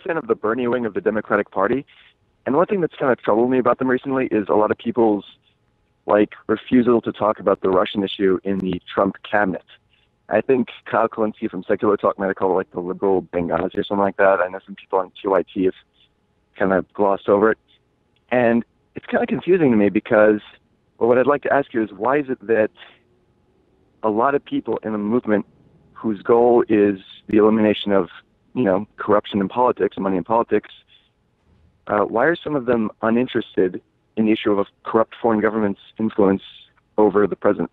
fan of the Bernie wing of the Democratic Party. And one thing that's kind of troubled me about them recently is a lot of people's refusal to talk about the Russian issue in the Trump cabinet. I think Kyle Kulinski from Secular Talk might have called it the liberal Benghazi or something like that. I know some people on TYT have kind of glossed over it. And it's kind of confusing to me because what I'd like to ask you is, why is it that a lot of people in a movement whose goal is the elimination of, corruption in politics and money in politics, why are some of them uninterested in the issue of a corrupt foreign government's influence over the president?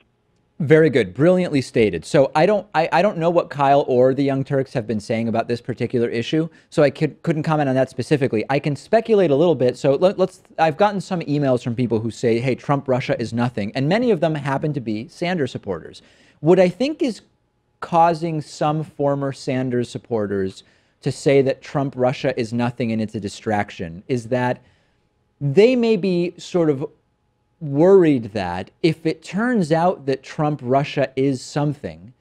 Very good. Brilliantly stated. So I don't know what Kyle or the Young Turks have been saying about this particular issue, so I couldn't comment on that specifically. I can speculate a little bit. So I've gotten some emails from people who say, hey, Trump Russia is nothing, and many of them happen to be Sanders supporters. What I think is causing some former Sanders supporters to say that Trump Russia is nothing and it's a distraction is that they may be sort of worried that if it turns out that Trump Russia is something,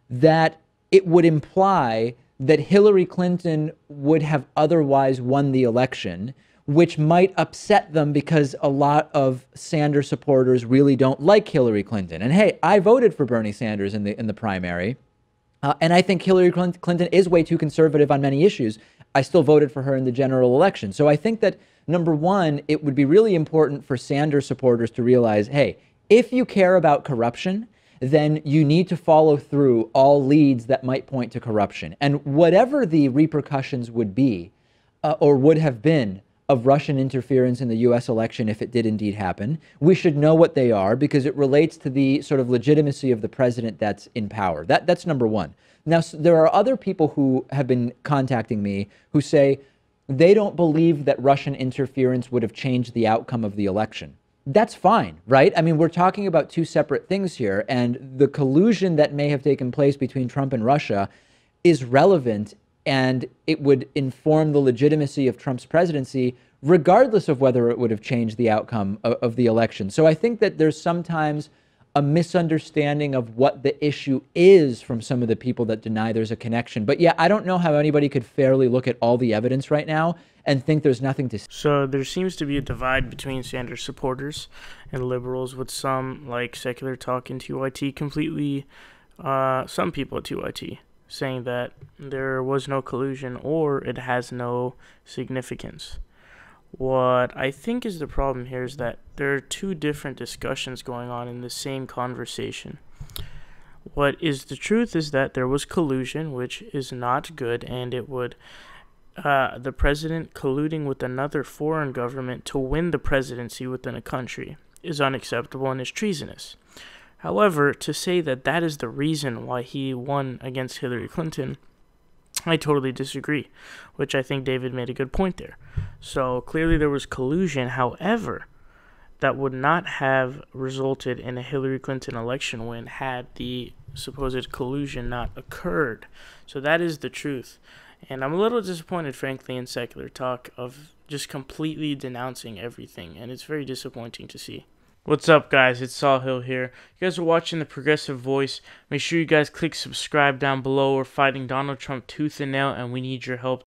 that it would imply that Hillary Clinton would have otherwise won the election, which might upset them because a lot of Sanders supporters really don't like Hillary Clinton. And hey, I voted for Bernie Sanders in the primary. And I think Hillary Clinton is way too conservative on many issues. I still voted for her in the general election. So I think that, number one, it would be really important for Sanders supporters to realize, hey, if you care about corruption, then you need to follow through all leads that might point to corruption. And whatever the repercussions would be, or would have been, of Russian interference in the U.S. election, if it did indeed happen, we should know what they are because it relates to the sort of legitimacy of the president that's in power. That's number one. Now, there are other people who have been contacting me who say they don't believe that Russian interference would have changed the outcome of the election. That's fine, right? I mean, we're talking about two separate things here, and the collusion that may have taken place between Trump and Russia is relevant, and it would inform the legitimacy of Trump's presidency, regardless of whether it would have changed the outcome of the election. So I think that there's sometimes a misunderstanding of what the issue is from some of the people that deny there's a connection. But yeah, I don't know how anybody could fairly look at all the evidence right now and think there's nothing to... So there seems to be a divide between Sanders supporters and liberals, with some, like Secular Talk and TYT, completely, some people at TYT, saying that there was no collusion or it has no significance. What I think is the problem here is that there are two different discussions going on in the same conversation. What is the truth is that there was collusion, which is not good, and it would, the president colluding with another foreign government to win the presidency within a country is unacceptable and is treasonous. However, to say that that is the reason why he won against Hillary Clinton, I totally disagree, which I think David made a good point there. So clearly there was collusion. However, that would not have resulted in a Hillary Clinton election win had the supposed collusion not occurred. So that is the truth. And I'm a little disappointed, frankly, in Secular Talk of just completely denouncing everything. And it's very disappointing to see. What's up, guys? It's Saul Hill here. You guys are watching The Progressive Voice. Make sure you guys click subscribe down below. We're fighting Donald Trump tooth and nail, and we need your help.